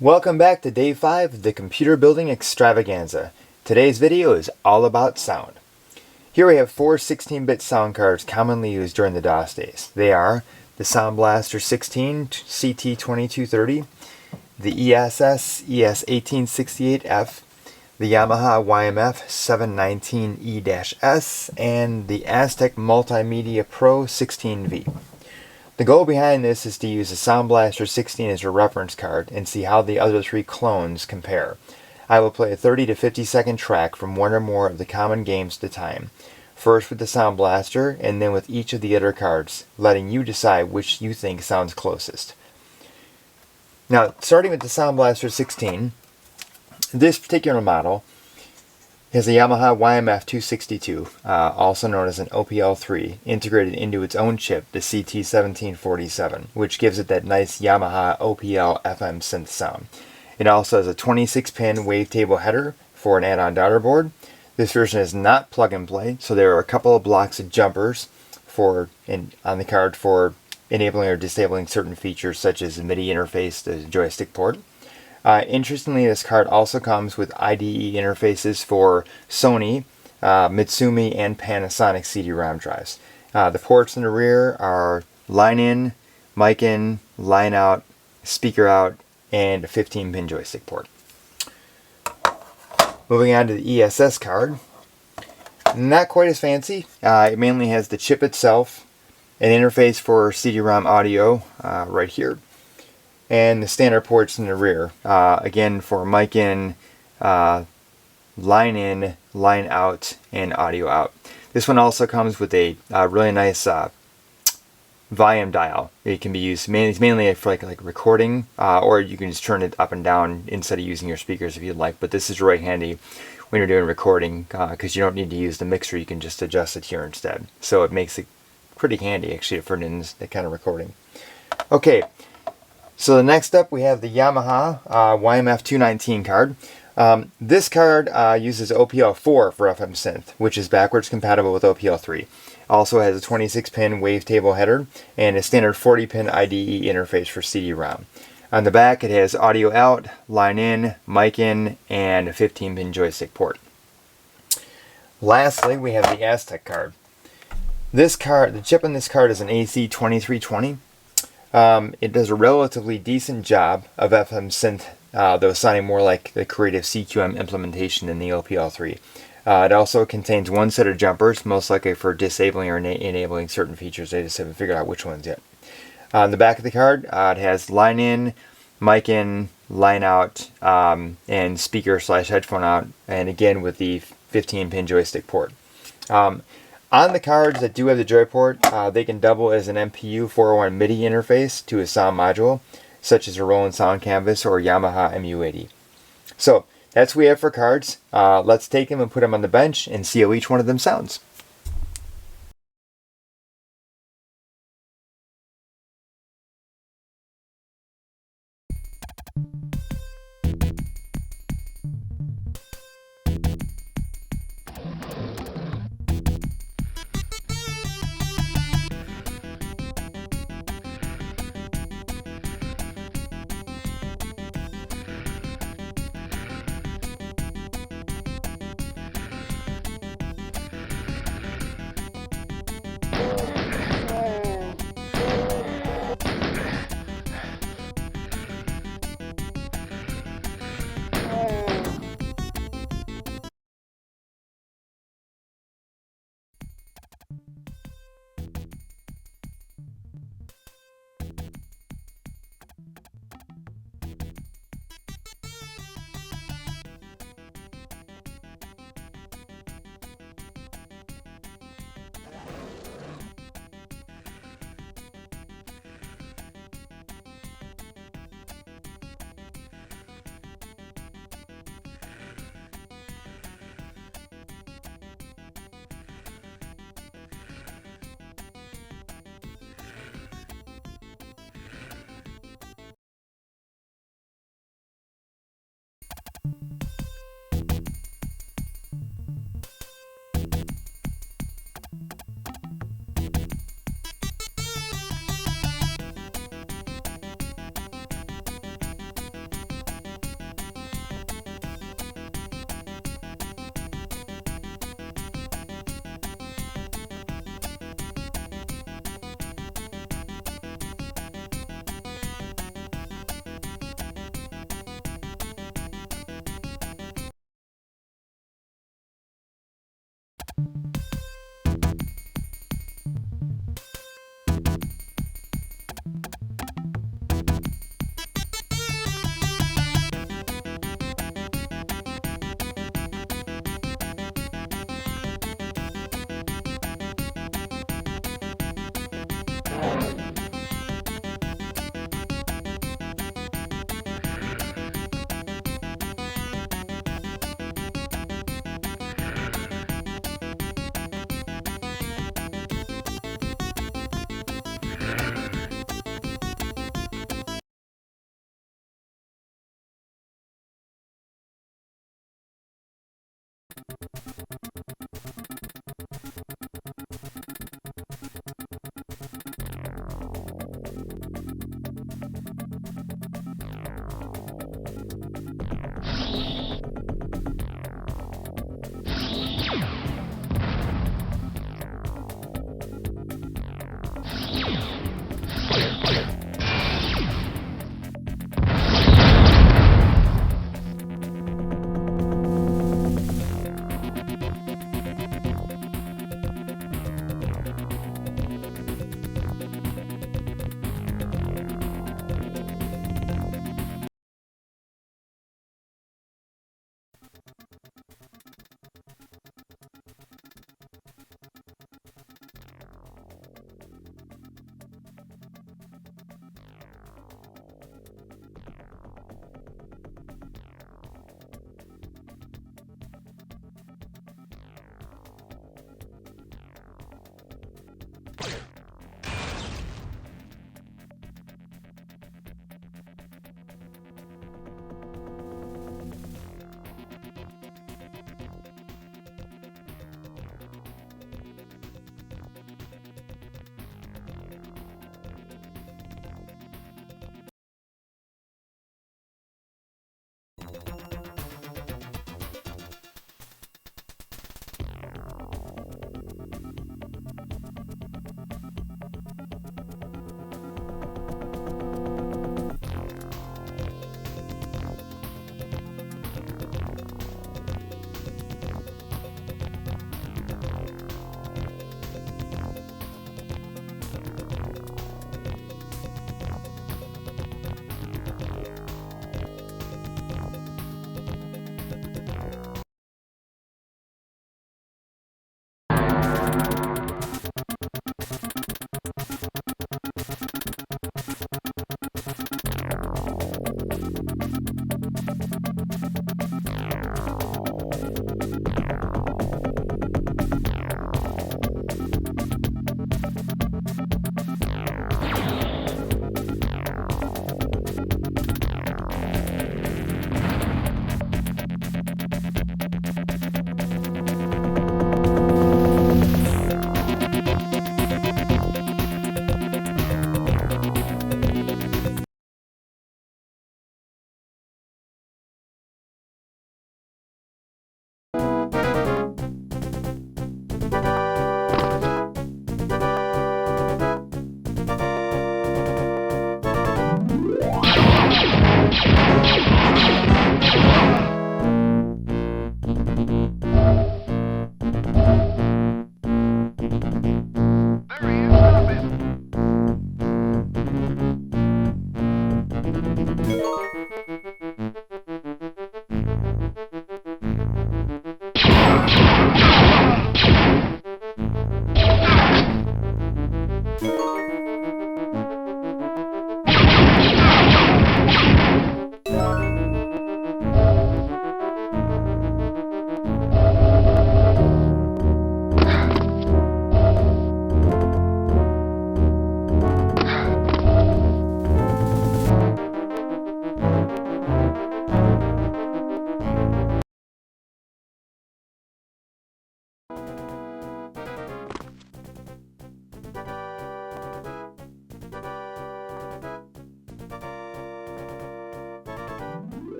Welcome back to Day 5 of the Computer Building Extravaganza. Today's video is all about sound. Here we have four 16-bit sound cards commonly used during the DOS days. They are the Sound Blaster 16 CT2230, the ESS ES1868F, the Yamaha YMF 719E-S, and the Aztec Multimedia Pro 16V. The goal behind this is to use the Sound Blaster 16 as your reference card and see how the other three clones compare. I will play a 30 to 50 second track from one or more of the common games at a time. First with the Sound Blaster and then with each of the other cards, letting you decide which you think sounds closest. Now, starting with the Sound Blaster 16, this particular model has a Yamaha YMF 262, also known as an OPL3, integrated into its own chip, the CT1747, which gives it that nice Yamaha OPL FM synth sound. It also has a 26-pin wavetable header for an add-on daughter board. This version is not plug-and-play, so there are a couple of blocks of jumpers on the card for enabling or disabling certain features such as the MIDI interface, the joystick port. Interestingly, this card also comes with IDE interfaces for Sony, Mitsumi, and Panasonic CD-ROM drives. The ports in the rear are line in, mic in, line out, speaker out, and a 15-pin joystick port. Moving on to the ESS card. Not quite as fancy. It mainly has the chip itself, an interface for CD-ROM audio right here, and the standard ports in the rear, again for mic in, line out, and audio out. This one also comes with a really nice volume dial. It can be used mainly for like recording, or you can just turn it up and down instead of using your speakers if you'd like, but this is really handy when you're doing recording because you don't need to use the mixer. You can just adjust it here instead. So it makes it pretty handy actually for that kind of recording. Okay. So the next up we have the Yamaha YMF 219 card. This card uses OPL4 for FM synth, which is backwards compatible with OPL3. Also has a 26-pin wavetable header and a standard 40-pin IDE interface for CD-ROM. On the back it has audio out, line in, mic in, and a 15-pin joystick port. Lastly, we have the Aztec card. This card, the chip on this card is an AC2320. It does a relatively decent job of FM synth, though sounding more like the creative CQM implementation than the OPL3. It also contains one set of jumpers, most likely for disabling or enabling certain features. I just haven't figured out which ones yet. On the back of the card, it has line in, mic in, line out, and speaker/headphone out, and again with the 15-pin joystick port. On the cards that do have the joy port, they can double as an MPU 401 MIDI interface to a sound module, such as a Roland Sound Canvas or Yamaha MU80. So that's what we have for cards. Let's take them and put them on the bench and see how each one of them sounds.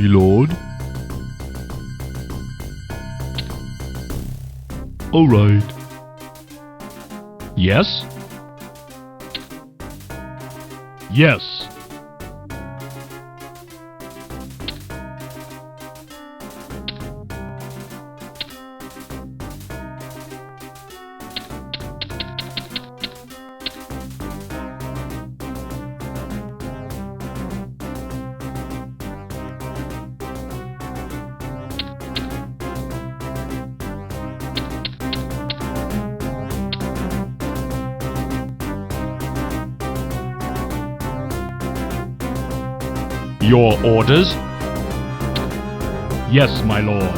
Me lord. All right. Yes? Yes. Your orders? Yes, my lord.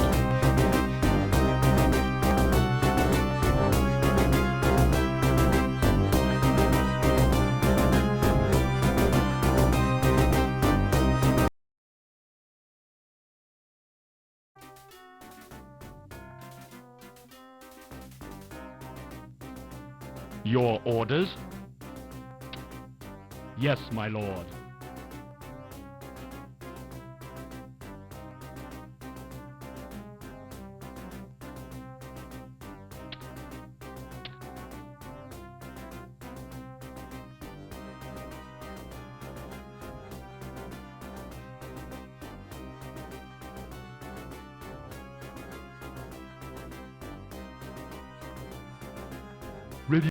Your orders? Yes, my lord. Ready.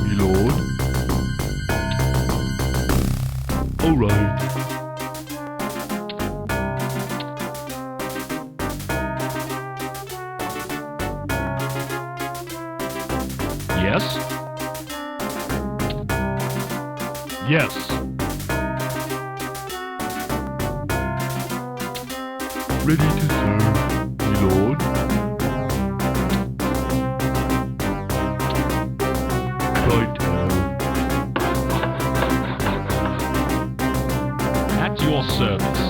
Me lord. All right. Yes? Yes. Ready to serve, my lord. Righto. At your service.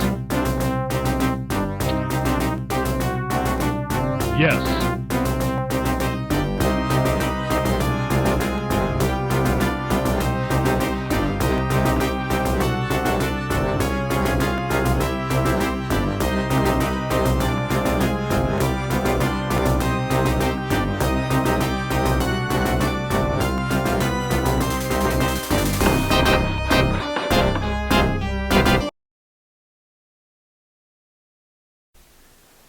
Yes.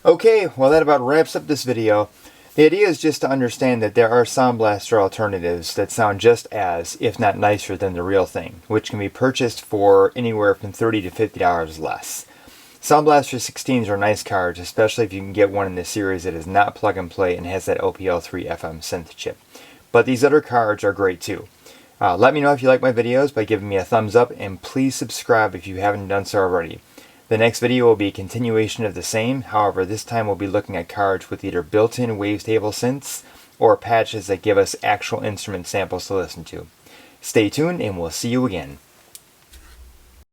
Okay, well that about wraps up this video. The idea is just to understand that there are Sound Blaster alternatives that sound just as, if not nicer than the real thing, which can be purchased for anywhere from $30 to $50 less. Sound Blaster 16s are nice cards, especially if you can get one in this series that is not plug and play and has that OPL3 FM synth chip. But these other cards are great too. Let me know if you like my videos by giving me a thumbs up, and please subscribe if you haven't done so already. The next video will be a continuation of the same, however this time we'll be looking at cards with either built-in wavetable synths or patches that give us actual instrument samples to listen to. Stay tuned and we'll see you again.